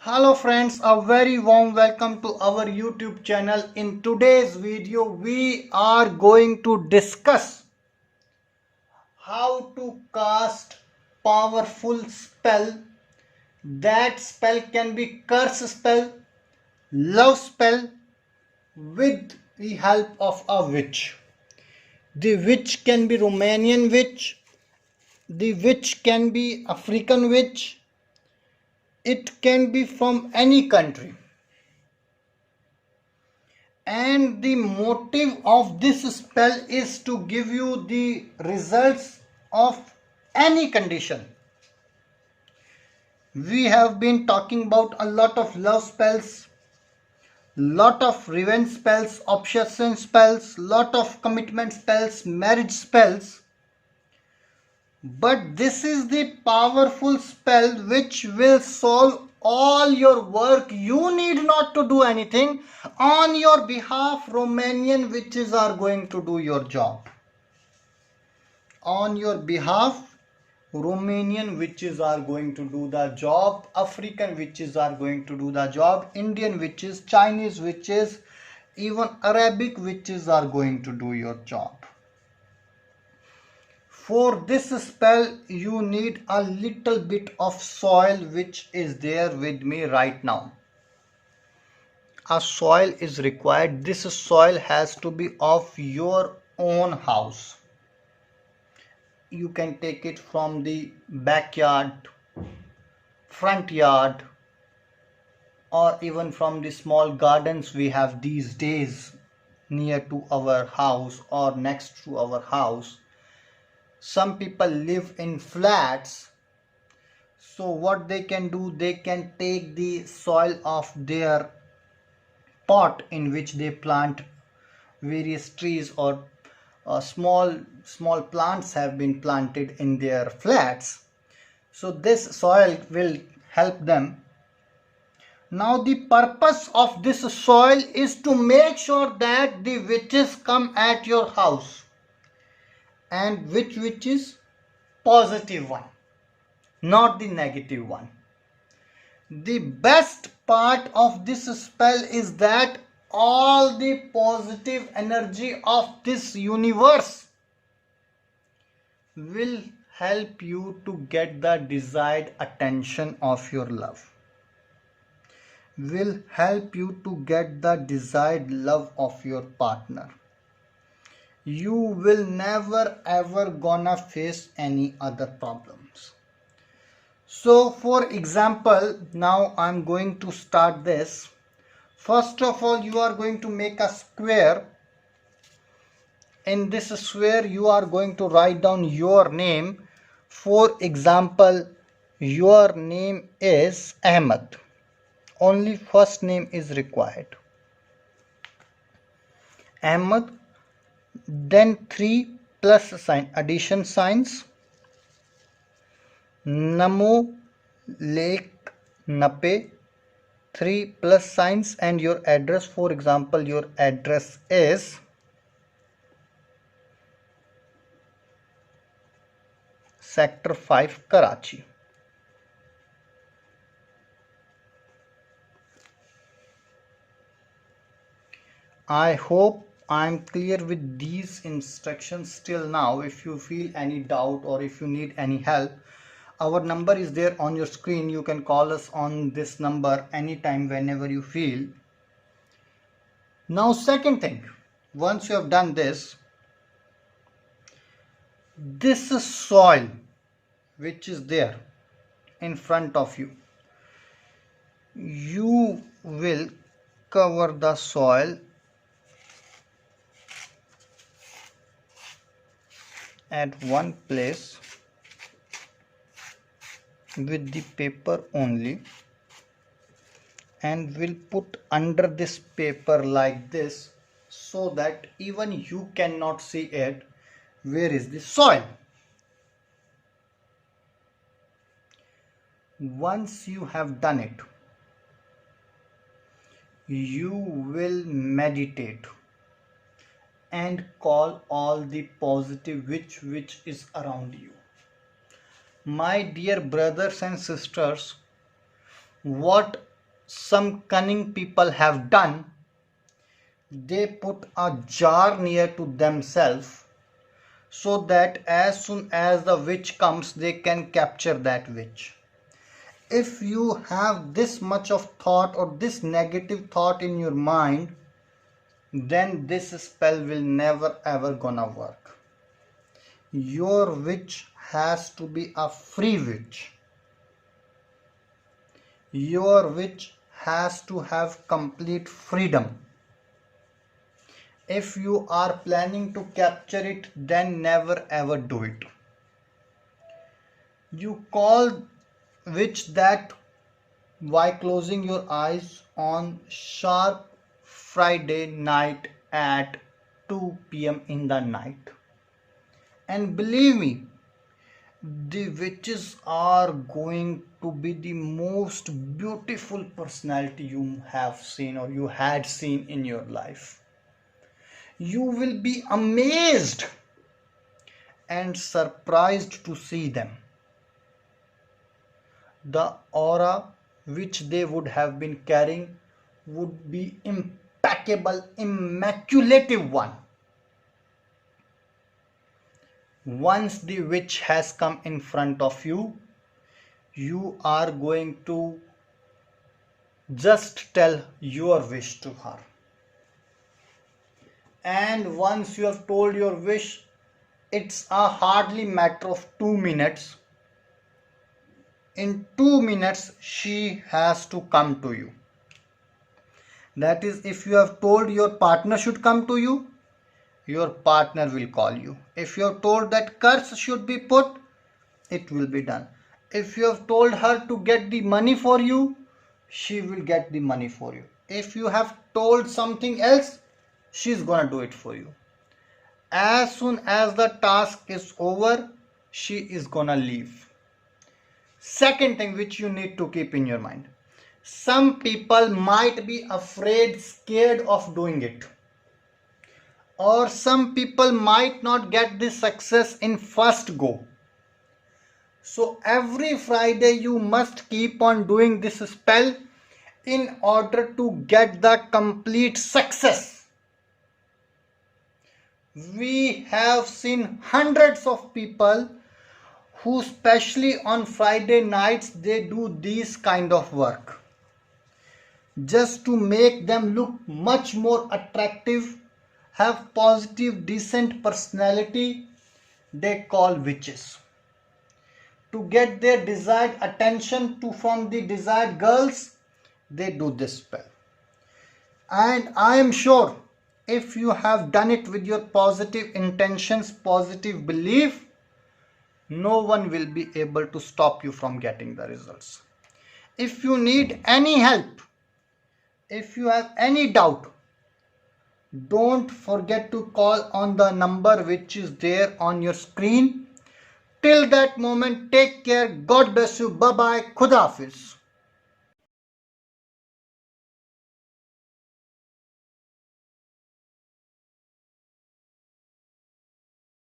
Hello friends, a very warm welcome to our YouTube channel. In today's video, we are going to discuss how to cast powerful spell. That spell can be curse spell, love spell with the help of a witch. The witch can be Romanian witch, the witch can be African witch, it can be from any country. And the motive of this spell is to give you the results of any condition. We have been talking about a lot of love spells, lot of revenge spells, obsession spells, lot of commitment spells, marriage spells, but this is the powerful spell which will solve all your work. You need not to do anything. On your behalf, Romanian witches are going to do your job. On your behalf, Romanian witches are going to do the job. African witches are going to do the job. Indian witches, Chinese witches, even Arabic witches are going to do your job. For this spell, you need a little bit of soil which is there with me right now. A soil is required. This soil has to be of your own house. You can take it from the backyard, front yard, or even from the small gardens we have these days near to our house or next to our house. Some people live in flats, so what they can do, they can take the soil of their pot in which they plant various trees or small plants have been planted in their flats. So this soil will help them. Now the purpose of this soil is to make sure that the witches come at your house. And which is positive one, not the negative one. The best part of this spell is that all the positive energy of this universe will help you to get the desired attention of your love, will help you to get the desired love of your partner. You will never ever gonna face any other problems. So for example, now I'm going to start this. First of all, you are going to make a square. In this square, you are going to write down your name. For example, your name is Ahmed. Only first name is required. Ahmed. Then 3 plus sign, addition signs. Namo, Lake, Nape, 3 plus signs, and your address. For example, your address is Sector 5, Karachi. I hope I'm clear with these instructions till now. If you feel any doubt or if you need any help, our number is there on your screen. You can call us on this number anytime whenever you feel. Now second thing, once you have done this soil which is there in front of you, you will cover the soil at one place with the paper only, and will put under this paper like this, so that even you cannot see it where is the soil. Once you have done it, you will meditate and call all the positive which is around you. My dear brothers and sisters, what some cunning people have done, they put a jar near to themselves so that as soon as the witch comes, they can capture that witch. If you have this much of thought or this negative thought in your mind, then this spell will never ever gonna work. Your witch has to be a free witch. Your witch has to have complete freedom. If you are planning to capture it, then never ever do it. You call witch that by closing your eyes on sharp Friday night at 2 p.m. in the night. And believe me, the witches are going to be the most beautiful personality you have seen or you had seen in your life. You will be amazed and surprised to see them. The aura which they would have been carrying would be impeccable, immaculate one. Once the witch has come in front of you, you are going to just tell your wish to her. And once you have told your wish, it's a hardly matter of 2 minutes. In 2 minutes, she has to come to you. That is, if you have told your partner should come to you, your partner will call you. If you have told that curse should be put, it will be done. If you have told her to get the money for you, she will get the money for you. If you have told something else, she's gonna do it for you. As soon as the task is over, she is gonna leave. Second thing which you need to keep in your mind. Some people might be afraid, scared of doing it. Or some people might not get this success in first go. So every Friday you must keep on doing this spell in order to get the complete success. We have seen hundreds of people who, especially on Friday nights, they do these kind of work just to make them look much more attractive, have positive, decent personality. They call witches. To get their desired attention from the desired girls, they do this spell. And I am sure if you have done it with your positive intentions, positive belief, no one will be able to stop you from getting the results. If you need any help, if you have any doubt, don't forget to call on the number which is there on your screen. Till that moment, take care. God bless you. Bye bye. Khuda Hafiz.